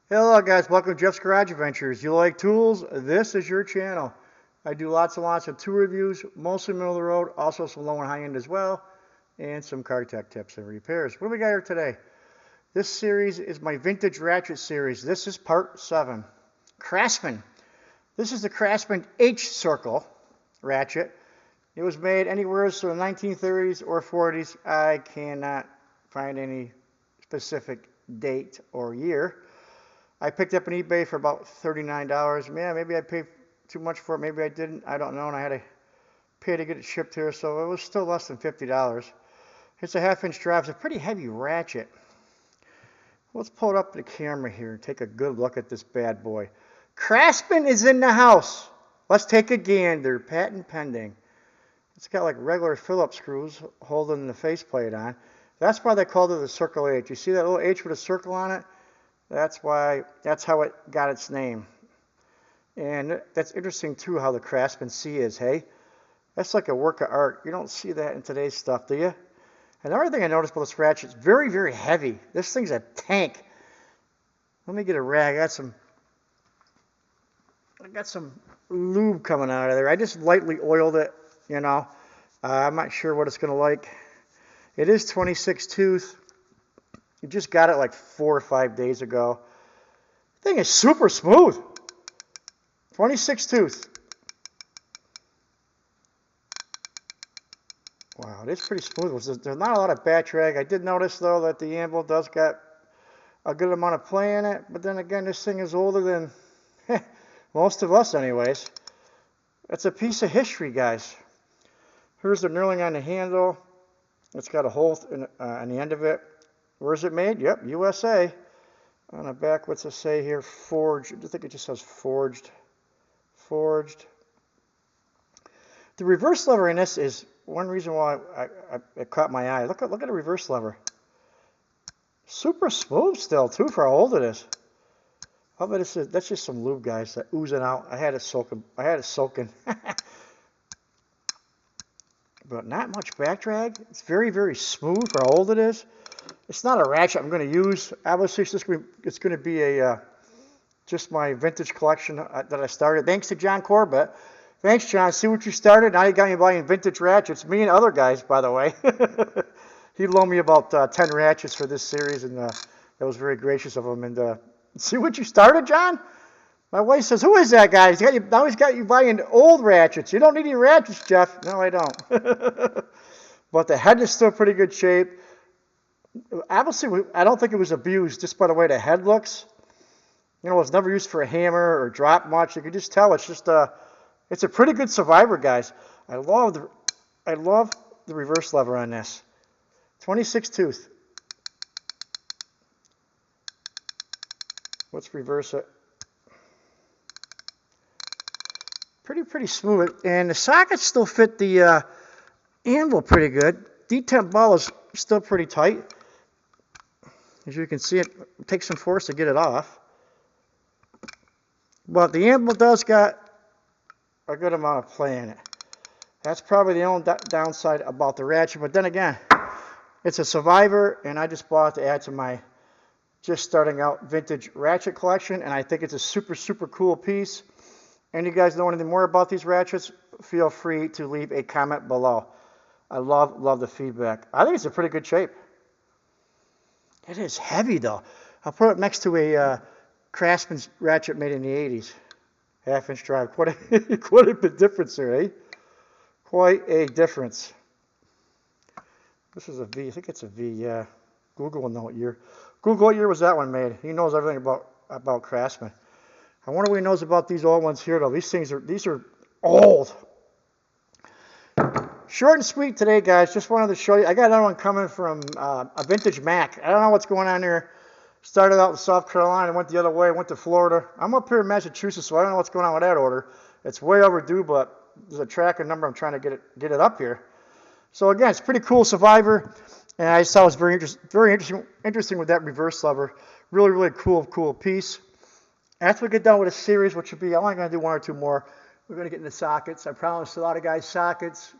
Hello guys, welcome to Jeff's Garage Adventures. You like tools? This is your channel. I do lots and lots of tool reviews, mostly middle of the road, also some low and high end as well, and some car tech tips and repairs. What do we got here today? This series is my vintage ratchet series. This is part 7. CRAFTSMAN. This is the CRAFTSMAN H circle ratchet. It was made anywhere from the 1930s or 40s. I cannot find any specific date or year. I picked up on eBay for about $39. Man, maybe I paid too much for it. Maybe I didn't. I don't know. And I had to pay to get it shipped here, so it was still less than $50. It's a 1/2-inch drive. It's a pretty heavy ratchet. Let's pull it up to the camera here and take a good look at this bad boy. CRAFTSMAN is in the house. Let's take a gander. Patent pending. It's got like regular Phillips screws holding the faceplate on. That's why they called it the Circle H. You see that little H with a circle on it? That's how it got its name. And that's interesting too, how the CRAFTSMAN C is, hey? That's like a work of art. You don't see that in today's stuff, do you? Another thing I noticed about this ratchet, it's very, very heavy. This thing's a tank. Let me get a rag. I got some lube coming out of there. I just lightly oiled it, you know. I'm not sure what it's going to like. It is 26 tooth. You just got it like 4 or 5 days ago. The thing is super smooth. 26 tooth. Wow, it is pretty smooth. There's not a lot of back drag. I did notice though that the anvil does got a good amount of play in it. But then again, this thing is older than most of us anyways. It's a piece of history, guys. Here's the knurling on the handle. It's got a hole on the end of it. Where's it made? Yep, USA. On the back, what's it say here? Forged. I think it just says forged. Forged. The reverse lever in this is one reason why it caught my eye. Look at the reverse lever. Super smooth still, too, for how old it is. I'll bet that's just some lube, guys, that oozing out. I had it soaking. But not much back drag. It's very, very smooth for how old it is. It's not a ratchet I'm going to use. Obviously, it's going to be just my vintage collection that I started. Thanks to John Corbett. Thanks, John. See what you started? Now you got me buying vintage ratchets. Me and other guys, by the way. He loaned me about 10 ratchets for this series, and that was very gracious of him. And see what you started, John? My wife says, "Who is that guy? Now he's got you buying old ratchets. You don't need any ratchets, Jeff." No, I don't. But the head is still pretty good shape. Obviously, I don't think it was abused just by the way the head looks. You know, it was never used for a hammer or drop much. You can just tell it's just it's a pretty good survivor, guys. I love the reverse lever on this. 26 tooth. Let's reverse it. Pretty smooth, and the sockets still fit the anvil pretty good. D10 ball is still pretty tight. As you can see, it takes some force to get it off. But the anvil does got a good amount of play in it. That's probably the only downside about the ratchet. But then again, it's a survivor, and I just bought it to add to my just starting out vintage ratchet collection. And I think it's a super, super cool piece. And you guys know anything more about these ratchets, feel free to leave a comment below. I love the feedback. I think it's a pretty good shape. It is heavy though. I'll put it next to a CRAFTSMAN ratchet made in the 80s. 1/2-inch drive. Quite a difference there, eh? Quite a difference. This is a V. I think it's a V, yeah. Google will know what year. Google what year was that one made. He knows everything about CRAFTSMAN. I wonder what he knows about these old ones here though. These are old. Short and sweet today, guys. Just wanted to show you. I got another one coming from a vintage Mac. I don't know what's going on here. Started out in South Carolina, went the other way, went to Florida. I'm up here in Massachusetts, so I don't know what's going on with that order. It's way overdue, but there's a tracking number. I'm trying to get it up here. So again, it's a pretty cool survivor, and I just thought it was very interesting with that reverse lever. Really, really cool piece. After we get done with this series, which will be, I'm only going to do 1 or 2 more. We're going to get into sockets. I promised a lot of guys sockets.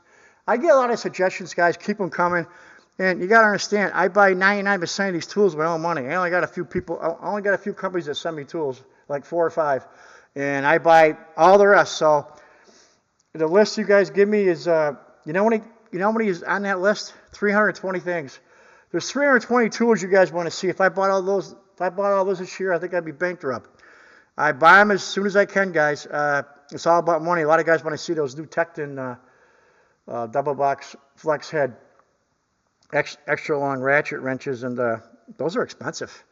I get a lot of suggestions, guys. Keep them coming. And you got to understand, I buy 99% of these tools with my own money. I only got a few companies that send me tools, like 4 or 5. And I buy all the rest. So the list you guys give me is, you know how many is on that list? 320 things. There's 320 tools you guys want to see. If I bought all those this year, I think I'd be bankrupt. I buy them as soon as I can, guys. It's all about money. A lot of guys want to see those new Tecton double box flex head extra long ratchet wrenches, and those are expensive.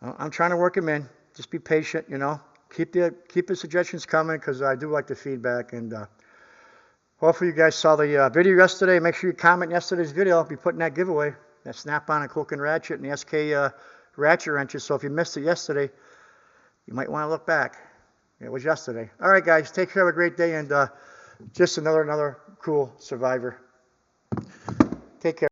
I'm trying to work them in. Just be patient, you know. Keep the suggestions coming, because I do like the feedback. And hopefully you guys saw the video yesterday. Make sure you comment yesterday's video. I'll be putting that giveaway, that Snap-on and Cloak and Ratchet and the SK ratchet wrenches. So if you missed it yesterday, you might want to look back. It was yesterday. All right, guys. Take care. Have a great day. And just another cool survivor. Take care.